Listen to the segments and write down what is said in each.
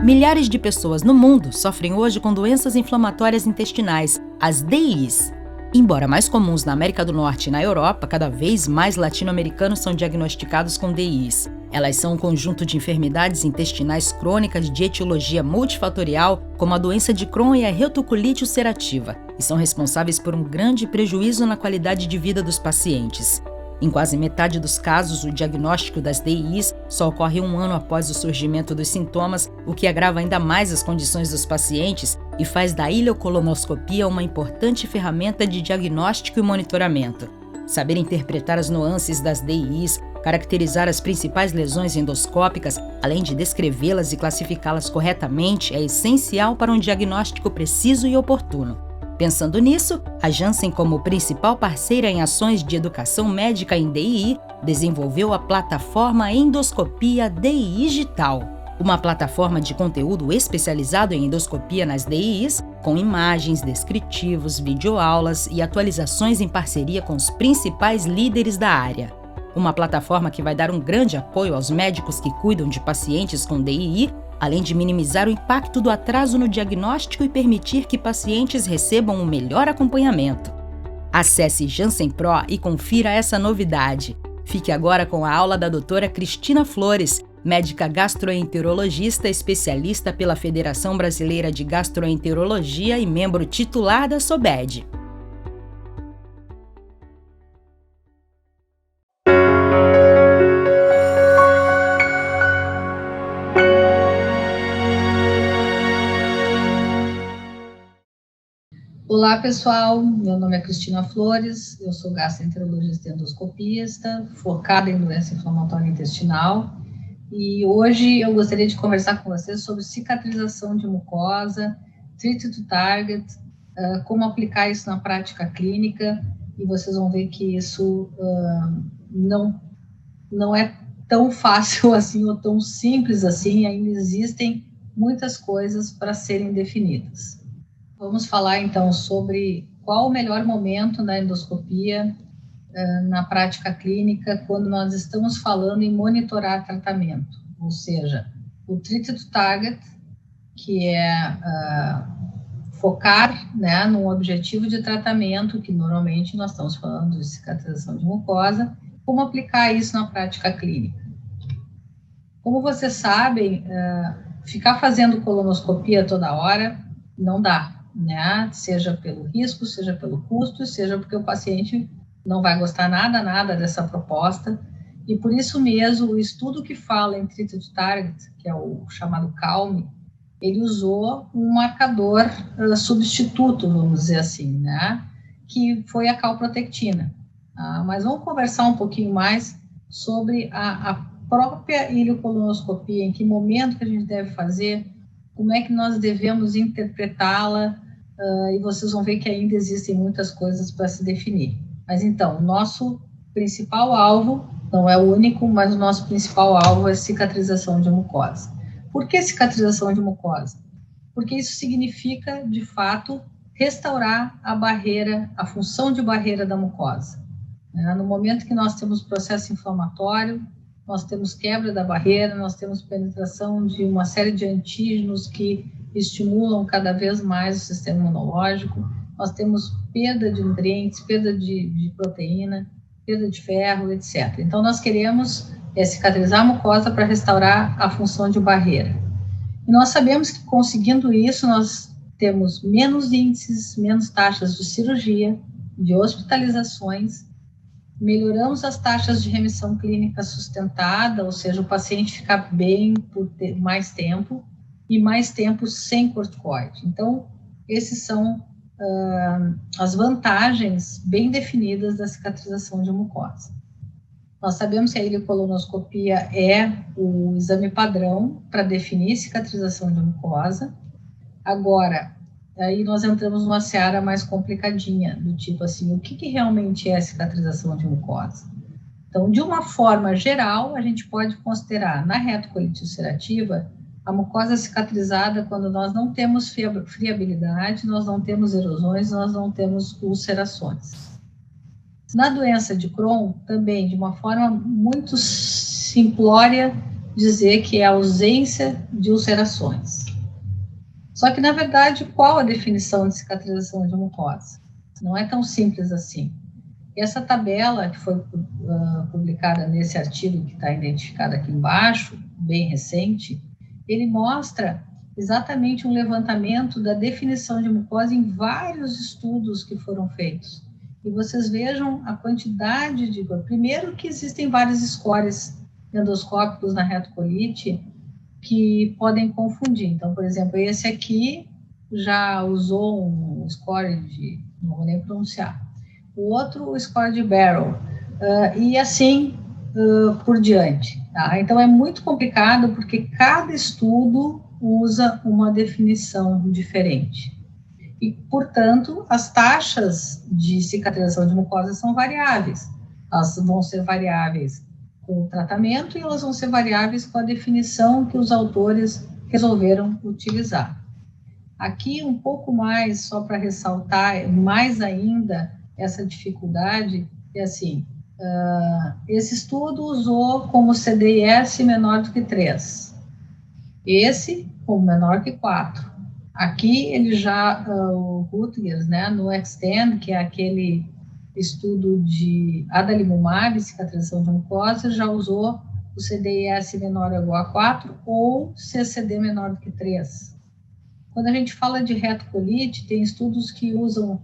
Milhares de pessoas no mundo sofrem hoje com doenças inflamatórias intestinais, as DIs. Embora mais comuns na América do Norte e na Europa, cada vez mais latino-americanos são diagnosticados com DIs. Elas são um conjunto de enfermidades intestinais crônicas de etiologia multifatorial, como a doença de Crohn e a retocolite ulcerativa, e são responsáveis por um grande prejuízo na qualidade de vida dos pacientes. Em quase metade dos casos, o diagnóstico das DIs só ocorre 1 ano após o surgimento dos sintomas, o que agrava ainda mais as condições dos pacientes e faz da ileocolonoscopia uma importante ferramenta de diagnóstico e monitoramento. Saber interpretar as nuances das DIs, caracterizar as principais lesões endoscópicas, além de descrevê-las e classificá-las corretamente, é essencial para um diagnóstico preciso e oportuno. Pensando nisso, a Janssen, como principal parceira em ações de educação médica em DI, desenvolveu a plataforma Endoscopia Digital, uma plataforma de conteúdo especializado em endoscopia nas DIs, com imagens, descritivos, videoaulas e atualizações em parceria com os principais líderes da área. Uma plataforma que vai dar um grande apoio aos médicos que cuidam de pacientes com DI, além de minimizar o impacto do atraso no diagnóstico e permitir que pacientes recebam um melhor acompanhamento. Acesse Janssen Pro e confira essa novidade. Fique agora com a aula da doutora Cristina Flores, médica gastroenterologista especialista pela Federação Brasileira de Gastroenterologia e membro titular da SOBED. Olá pessoal, meu nome é Cristina Flores, eu sou gastroenterologista e endoscopista, focada em doença inflamatória intestinal, e hoje eu gostaria de conversar com vocês sobre cicatrização de mucosa, treat to target, como aplicar isso na prática clínica, e vocês vão ver que isso não é tão fácil assim ou tão simples assim, ainda existem muitas coisas para serem definidas. Vamos falar, então, sobre qual o melhor momento na endoscopia, na prática clínica, quando nós estamos falando em monitorar tratamento, ou seja, o treat to target, que é focar, né, num objetivo de tratamento, que normalmente nós estamos falando de cicatrização de mucosa, como aplicar isso na prática clínica. Como vocês sabem, ficar fazendo colonoscopia toda hora não dá. Né? Seja pelo risco, seja pelo custo, seja porque o paciente não vai gostar nada dessa proposta, e por isso mesmo o estudo que fala em treat to target, que é o chamado CALM, ele usou um marcador substituto, vamos dizer assim, né? Que foi a calprotectina. Mas vamos conversar um pouquinho mais sobre a própria ileocolonoscopia, em que momento que a gente deve fazer, como é que nós devemos interpretá-la, e vocês vão ver que ainda existem muitas coisas para se definir. Mas então, o nosso principal alvo, não é o único, mas o nosso principal alvo é cicatrização de mucosa. Por que cicatrização de mucosa? Porque isso significa, de fato, restaurar a barreira, a função de barreira da mucosa. No momento que nós temos processo inflamatório, nós temos quebra da barreira, nós temos penetração de uma série de antígenos que estimulam cada vez mais o sistema imunológico, nós temos perda de nutrientes, perda de proteína, perda de ferro, etc. Então, nós queremos cicatrizar a mucosa para restaurar a função de barreira. E nós sabemos que, conseguindo isso, nós temos menos índices, menos taxas de cirurgia, de hospitalizações, melhoramos as taxas de remissão clínica sustentada, ou seja, o paciente fica bem por mais tempo, e mais tempo sem corticoide. Então, esses são as vantagens bem definidas da cicatrização de mucosa. Nós sabemos que a ileocolonoscopia é o exame padrão para definir cicatrização de mucosa. Agora, aí nós entramos numa seara mais complicadinha, do tipo assim, o que realmente é cicatrização de mucosa? Então, de uma forma geral, a gente pode considerar na retocolite ulcerativa a mucosa cicatrizada quando nós não temos friabilidade, nós não temos erosões, nós não temos ulcerações. Na doença de Crohn, também, de uma forma muito simplória, dizer que é a ausência de ulcerações. Só que, na verdade, qual a definição de cicatrização de mucosa? Não é tão simples assim. Essa tabela, que foi publicada nesse artigo que está identificado aqui embaixo, bem recente, ele mostra exatamente um levantamento da definição de mucosa em vários estudos que foram feitos. E vocês vejam a quantidade de... Primeiro que existem vários scores endoscópicos na retocolite que podem confundir. Então, por exemplo, esse aqui já usou um score de... não vou nem pronunciar. O outro, o score de Barrow. E assim por diante. Tá? Então, é muito complicado porque cada estudo usa uma definição diferente. E, portanto, as taxas de cicatrização de mucosa são variáveis. Elas vão ser variáveis com o tratamento e elas vão ser variáveis com a definição que os autores resolveram utilizar. Aqui, um pouco mais, só para ressaltar mais ainda essa dificuldade, é assim, esse estudo usou como CDIS menor do que 3. Esse, como menor que 4. Aqui, ele já, o Rutgers, né, no Extend, que é aquele estudo de adalimumab, cicatrização de mucosa, já usou o CDIS menor ou igual a 4 ou CCD menor do que 3. Quando a gente fala de retocolite, tem estudos que usam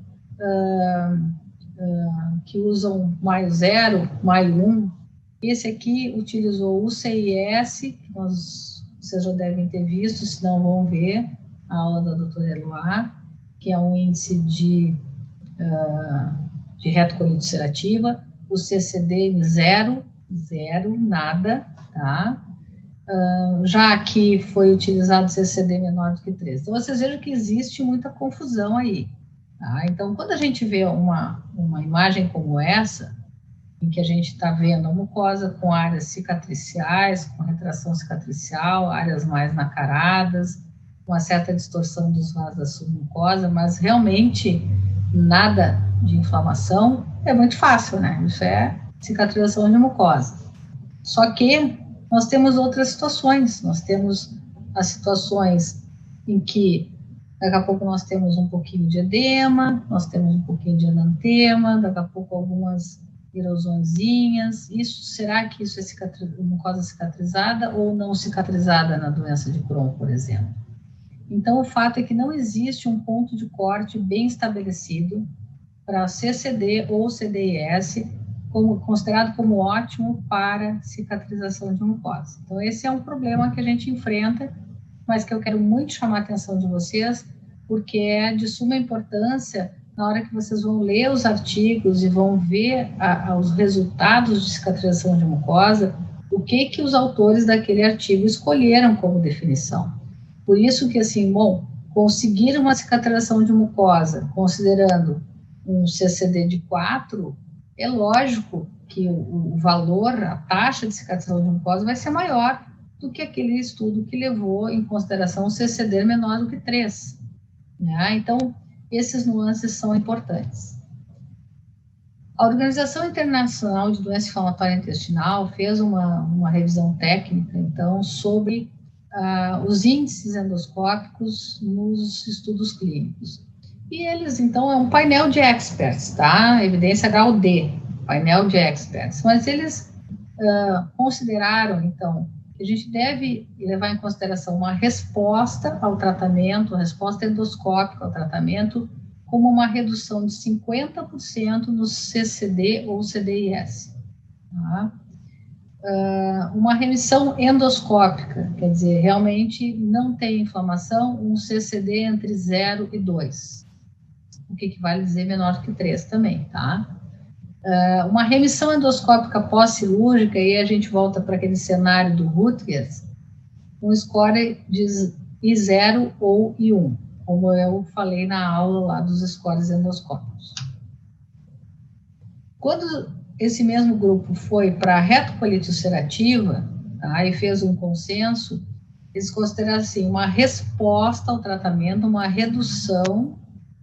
maio 0, maio 1. Esse aqui utilizou o CIS, que vocês já devem ter visto, se não vão ver a aula da doutora Eloá, que é um índice de retocolite ulcerativa, o CCD 0, nada, tá? Já aqui foi utilizado CCD menor do que 3. Então, vocês vejam que existe muita confusão aí. Tá? Então, quando a gente vê uma imagem como essa, em que a gente está vendo a mucosa com áreas cicatriciais, com retração cicatricial, áreas mais nacaradas, uma certa distorção dos vasos da submucosa, mas realmente nada de inflamação, é muito fácil, né? Isso é cicatrização de mucosa. Só que nós temos outras situações, nós temos as situações em que daqui a pouco nós temos um pouquinho de edema, nós temos um pouquinho de enantema, daqui a pouco algumas erosõezinhas. Será que isso é mucosa cicatrizada ou não cicatrizada na doença de Crohn, por exemplo? Então, o fato é que não existe um ponto de corte bem estabelecido para CCD ou CDIS, considerado como ótimo para cicatrização de mucosa. Então, esse é um problema que a gente enfrenta, mas que eu quero muito chamar a atenção de vocês, porque é de suma importância na hora que vocês vão ler os artigos e vão ver os resultados de cicatrização de mucosa, o que os autores daquele artigo escolheram como definição. Por isso que, assim, conseguir uma cicatrização de mucosa, considerando um CCD de 4, é lógico que o valor, a taxa de cicatrização de mucosa vai ser maior do que aquele estudo que levou em consideração o CCD menor do que 3. Né? Então, esses nuances são importantes. A Organização Internacional de Doença Inflamatória Intestinal fez uma revisão técnica, então, sobre os índices endoscópicos nos estudos clínicos. E eles, então, é um painel de experts, tá? Evidência grau D, painel de experts. Mas eles consideraram, então, que a gente deve levar em consideração uma resposta ao tratamento, uma resposta endoscópica ao tratamento, como uma redução de 50% no CCD ou CDIS. Tá? Uma remissão endoscópica, quer dizer, realmente não tem inflamação, um CCD entre 0 e 2, o que vale dizer menor que 3 também, tá? Uma remissão endoscópica pós-cirúrgica, e a gente volta para aquele cenário do Rutgers, um score de I0 ou I1, como eu falei na aula lá dos scores endoscópicos. Quando esse mesmo grupo foi para a retocolite ulcerativa, tá, e fez um consenso, eles consideraram assim, uma resposta ao tratamento, uma redução,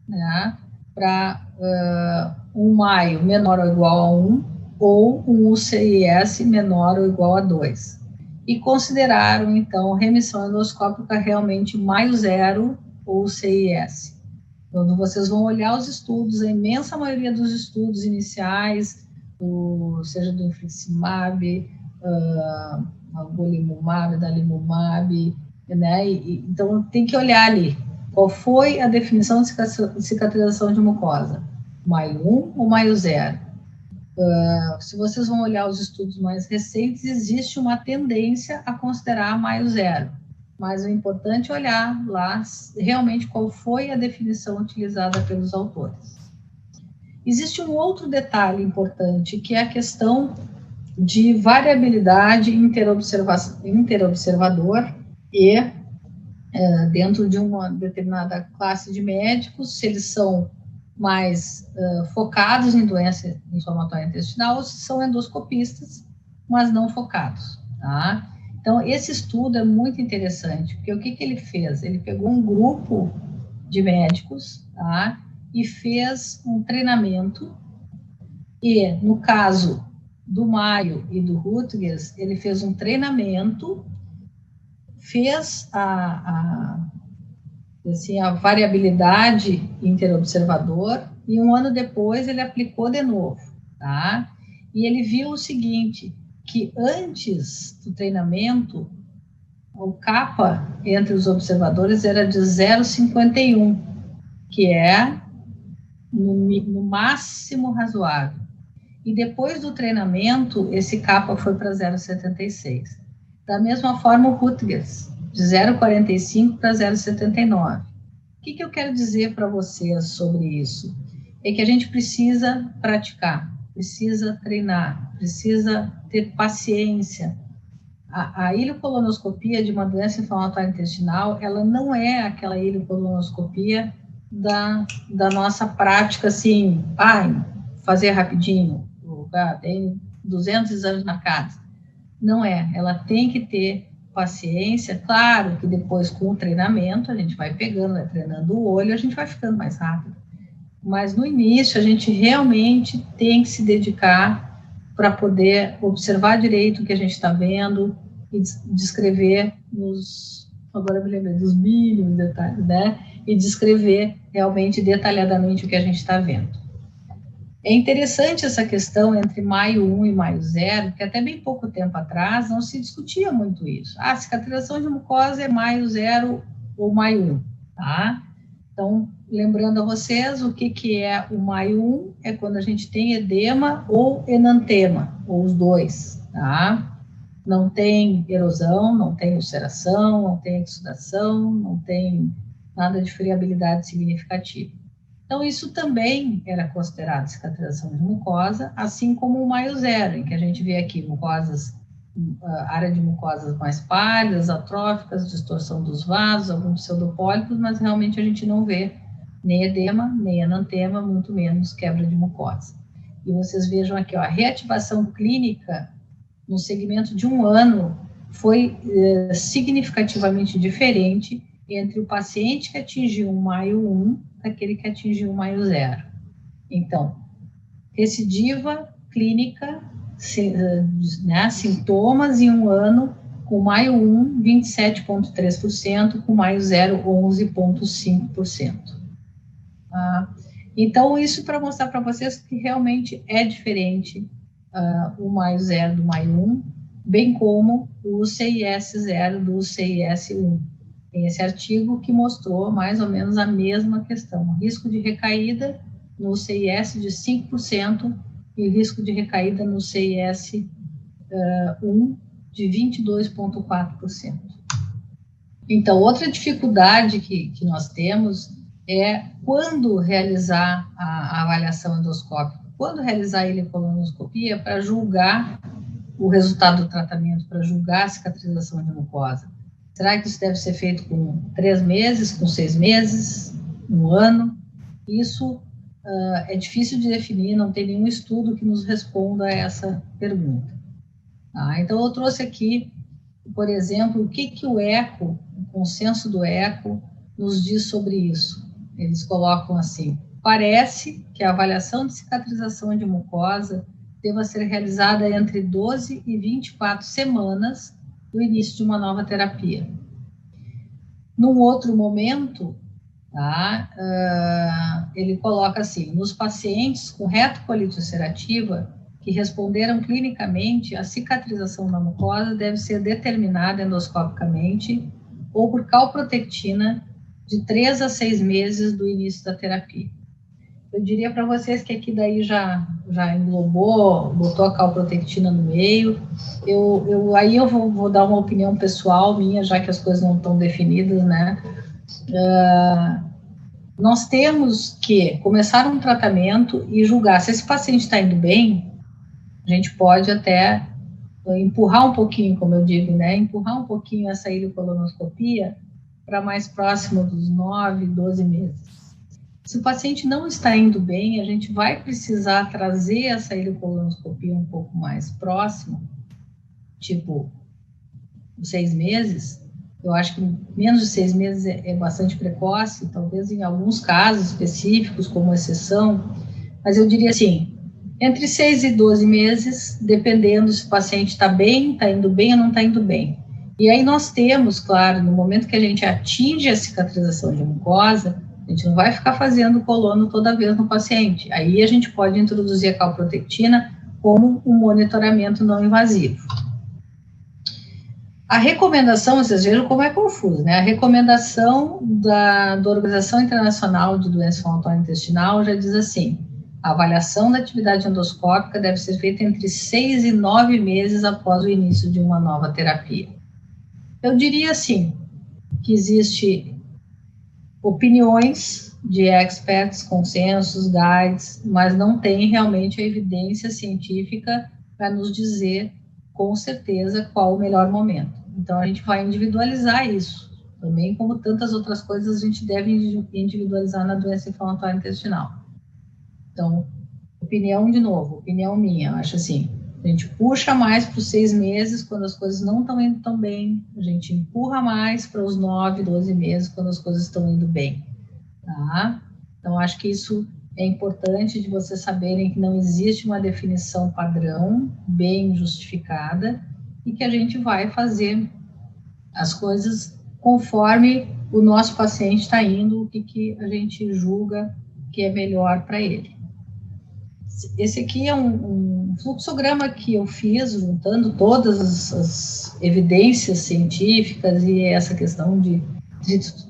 né, para um maio menor ou igual a 1, ou um UCIS menor ou igual a 2. e consideraram, então, remissão endoscópica realmente maio 0 ou CIS. Quando vocês vão olhar os estudos, a imensa maioria dos estudos iniciais, seja do infliximab, golimumab, dalimumab, né? Então, tem que olhar ali. Qual foi a definição de cicatrização de mucosa? Maio 1 ou maio 0? Se vocês vão olhar os estudos mais recentes, existe uma tendência a considerar maio 0. Mas o importante é olhar lá realmente qual foi a definição utilizada pelos autores. Existe um outro detalhe importante, que é a questão de variabilidade interobservador e dentro de uma determinada classe de médicos, se eles são mais focados em doença inflamatória intestinal ou se são endoscopistas, mas não focados, tá? Então, esse estudo é muito interessante, porque o que ele fez? Ele pegou um grupo de médicos, tá? E fez um treinamento, e no caso do Maio e do Rutgers, ele fez um treinamento, fez a variabilidade interobservador, e um ano depois ele aplicou de novo, tá? E ele viu o seguinte, que antes do treinamento, o kappa entre os observadores era de 0,51, que é no máximo razoável. E depois do treinamento, esse kappa foi para 0,76. Da mesma forma, o Rutgers, de 0,45 para 0,79. O que eu quero dizer para vocês sobre isso? É que a gente precisa praticar, precisa treinar, precisa ter paciência. A ileocolonoscopia de uma doença inflamatória intestinal, ela não é aquela ileocolonoscopia da nossa prática, assim, fazer rapidinho, tem 200 exames na casa. Não é, ela tem que ter paciência. Claro que depois, com o treinamento, a gente vai pegando, vai treinando o olho, a gente vai ficando mais rápido. Mas no início, a gente realmente tem que se dedicar para poder observar direito o que a gente está vendo e descrever agora eu me lembrei dos mínimos detalhes, né? E descrever realmente detalhadamente o que a gente está vendo. É interessante essa questão entre maio 1 e maio 0, porque até bem pouco tempo atrás não se discutia muito isso. Cicatrização de mucosa é maio 0 ou maio 1, tá? Então, lembrando a vocês, o que é o maio 1? É quando a gente tem edema ou enantema, ou os dois, tá? Não tem erosão, não tem ulceração, não tem exudação, não tem nada de friabilidade significativa. Então, isso também era considerado cicatrização de mucosa, assim como o maio 0, em que a gente vê aqui área de mucosas mais pálidas, atróficas, distorção dos vasos, alguns pseudopólipos, mas realmente a gente não vê nem edema, nem enantema, muito menos quebra de mucosa. E vocês vejam aqui, a reativação clínica no segmento de um ano foi significativamente diferente entre o paciente que atingiu um maio 1 daquele que atingiu um maio 0. Então, recidiva clínica, sintomas em um ano, com maio 1, 27,3%, com maio 0, 11,5%. Então, isso para mostrar para vocês que realmente é diferente o maio 0 do maio 1, bem como o CIS 0 do CIS 1. Tem esse artigo que mostrou mais ou menos a mesma questão. Risco de recaída no CIS de 5% e risco de recaída no CIS 1 de 22,4%. Então, outra dificuldade que nós temos é quando realizar a avaliação endoscópica, quando realizar a ileocolonoscopia para julgar o resultado do tratamento, para julgar a cicatrização de mucosa. Será que isso deve ser feito com 3 meses, com 6 meses, 1 ano? Isso é difícil de definir, não tem nenhum estudo que nos responda a essa pergunta. Então, eu trouxe aqui, por exemplo, o que o ECO, o consenso do ECO, nos diz sobre isso. Eles colocam assim: parece que a avaliação de cicatrização de mucosa deva ser realizada entre 12 e 24 semanas do início de uma nova terapia. Num outro momento, tá, ele coloca assim: nos pacientes com retocolite ulcerativa que responderam clinicamente, a cicatrização da mucosa deve ser determinada endoscopicamente ou por calprotectina de 3 a 6 meses do início da terapia. Eu diria para vocês que aqui daí já englobou, botou a calprotectina no meio. Aí eu vou dar uma opinião pessoal minha, já que as coisas não estão definidas, né? Nós temos que começar um tratamento e julgar se esse paciente está indo bem. A gente pode até empurrar um pouquinho, como eu digo, né? Empurrar um pouquinho essa ileocolonoscopia para mais próximo dos 9, 12 meses. Se o paciente não está indo bem, a gente vai precisar trazer essa ileocolonoscopia um pouco mais próximo, tipo 6 meses. Eu acho que menos de 6 meses é bastante precoce, talvez em alguns casos específicos, como exceção, mas eu diria assim, entre 6 e 12 meses, dependendo se o paciente está bem, está indo bem ou não está indo bem. E aí nós temos, claro, no momento que a gente atinge a cicatrização de mucosa, a gente não vai ficar fazendo colono toda vez no paciente. Aí a gente pode introduzir a calprotectina como um monitoramento não invasivo. A recomendação, vocês vejam como é confuso, né? A recomendação da Organização Internacional de Doença Inflamatória Intestinal já diz assim: a avaliação da atividade endoscópica deve ser feita entre 6 e 9 meses após o início de uma nova terapia. Eu diria assim, que existe opiniões de experts, consensos, guides, mas não tem realmente a evidência científica para nos dizer com certeza qual o melhor momento. Então, a gente vai individualizar isso. Também, como tantas outras coisas, a gente deve individualizar na doença inflamatória intestinal. Então, opinião minha, eu acho assim, a gente puxa mais para os 6 meses quando as coisas não estão indo tão bem, a gente empurra mais para os 9, 12 meses quando as coisas estão indo bem, tá? Então, acho que isso é importante de vocês saberem que não existe uma definição padrão bem justificada e que a gente vai fazer as coisas conforme o nosso paciente está indo, o que a gente julga que é melhor para ele. Esse aqui é um fluxograma que eu fiz, juntando todas as evidências científicas e essa questão de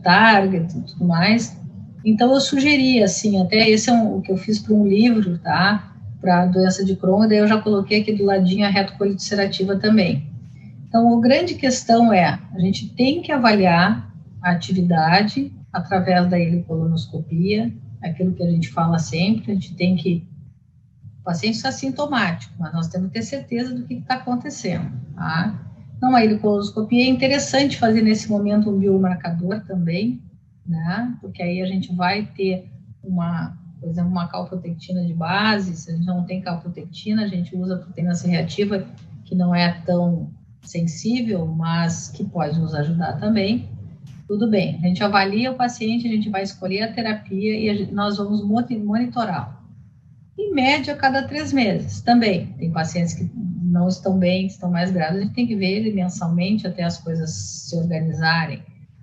target e tudo mais. Então, eu sugeri, assim, até esse é o que eu fiz para um livro, tá? Para a doença de Crohn, daí eu já coloquei aqui do ladinho a retocolite ulcerativa também. Então, a grande questão é, a gente tem que avaliar a atividade através da ileocolonoscopia, aquilo que a gente fala sempre, a gente tem que... O paciente está sintomático, mas nós temos que ter certeza do que está acontecendo, tá? Então, a ileocolonoscopia é interessante fazer nesse momento um biomarcador também, né? Porque aí a gente vai ter por exemplo, uma calprotectina de base. Se a gente não tem calprotectina, a gente usa a proteína C reativa, que não é tão sensível, mas que pode nos ajudar também. Tudo bem, a gente avalia o paciente, a gente vai escolher a terapia e nós vamos monitorar. Em média, a cada 3 meses também. Tem pacientes que não estão bem, que estão mais graves, a gente tem que ver ele mensalmente até as coisas se organizarem.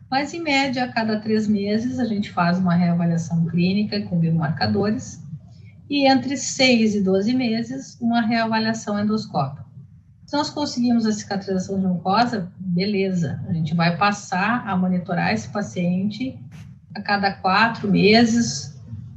Mas, em média, a cada 3 meses, a gente faz uma reavaliação clínica com biomarcadores e entre 6 e 12 meses, uma reavaliação endoscópica. Se nós conseguimos a cicatrização de mucosa, beleza, a gente vai passar a monitorar esse paciente a cada 4 meses,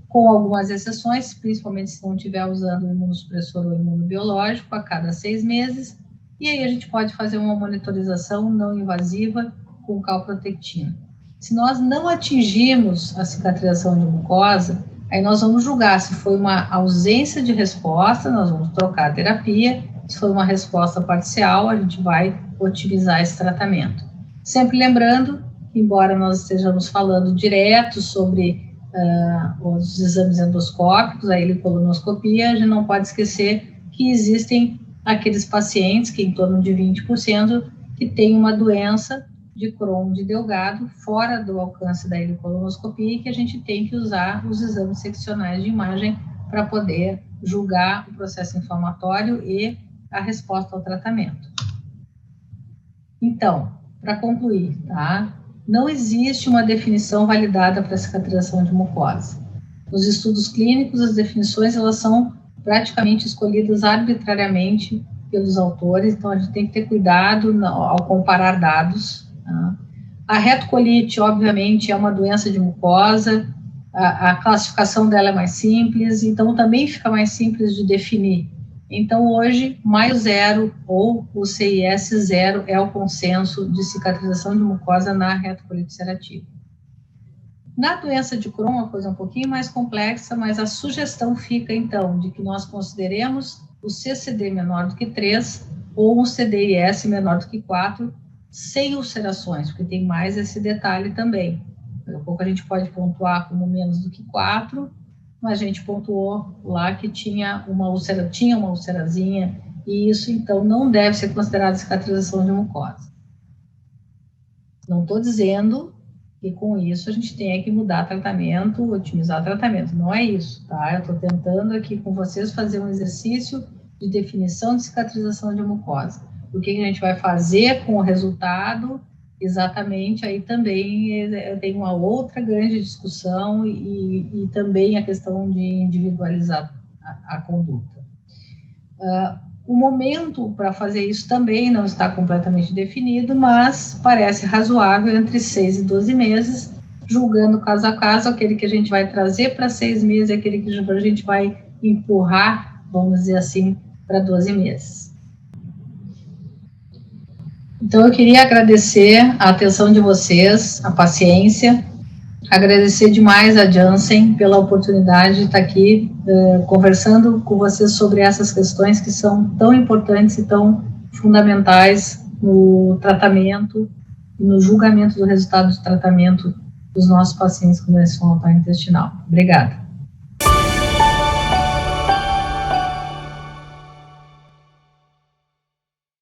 com algumas exceções, principalmente se não estiver usando o imunossupressor ou imunobiológico, a cada 6 meses, e aí a gente pode fazer uma monitorização não invasiva com calprotectina. Se nós não atingimos a cicatrização de mucosa, aí nós vamos julgar se foi uma ausência de resposta, nós vamos trocar a terapia, se foi uma resposta parcial, a gente vai otimizar esse tratamento. Sempre lembrando, embora nós estejamos falando direto sobre os exames endoscópicos, a ileocolonoscopia, a gente não pode esquecer que existem aqueles pacientes, que em torno de 20%, que têm uma doença de Crohn de Delgado fora do alcance da ileocolonoscopia e que a gente tem que usar os exames seccionais de imagem para poder julgar o processo inflamatório e a resposta ao tratamento. Então, para concluir, tá? Não existe uma definição validada para cicatrização de mucosa. Nos estudos clínicos, as definições elas são praticamente escolhidas arbitrariamente pelos autores, então a gente tem que ter cuidado ao comparar dados. Tá? A retocolite, obviamente, é uma doença de mucosa, a classificação dela é mais simples, então também fica mais simples de definir. Então, hoje, Maio 0 ou o CIS 0 é o consenso de cicatrização de mucosa na retocolite ulcerativa. Na doença de Crohn, uma coisa um pouquinho mais complexa, mas a sugestão fica, então, de que nós consideremos o CCD menor do que 3 ou um CDIS menor do que 4, sem ulcerações, porque tem mais esse detalhe também. Daqui a pouco a gente pode pontuar como menos do que 4, mas a gente pontuou lá que tinha uma ulcerazinha, e isso, então, não deve ser considerado cicatrização de mucosa. Não estou dizendo que com isso a gente tenha que mudar tratamento, otimizar tratamento, não é isso, tá? Eu estou tentando aqui com vocês fazer um exercício de definição de cicatrização de mucosa. O que a gente vai fazer com o resultado, exatamente, aí também tem uma outra grande discussão e também a questão de individualizar a conduta. O momento para fazer isso também não está completamente definido, mas parece razoável entre 6 e 12 meses, julgando caso a caso, aquele que a gente vai trazer para 6 meses e aquele que a gente vai empurrar, vamos dizer assim, para 12 meses. Então, eu queria agradecer a atenção de vocês, a paciência, agradecer demais a Janssen pela oportunidade de estar aqui conversando com vocês sobre essas questões que são tão importantes e tão fundamentais no tratamento e no julgamento do resultado do tratamento dos nossos pacientes com doença intestinal. Obrigada.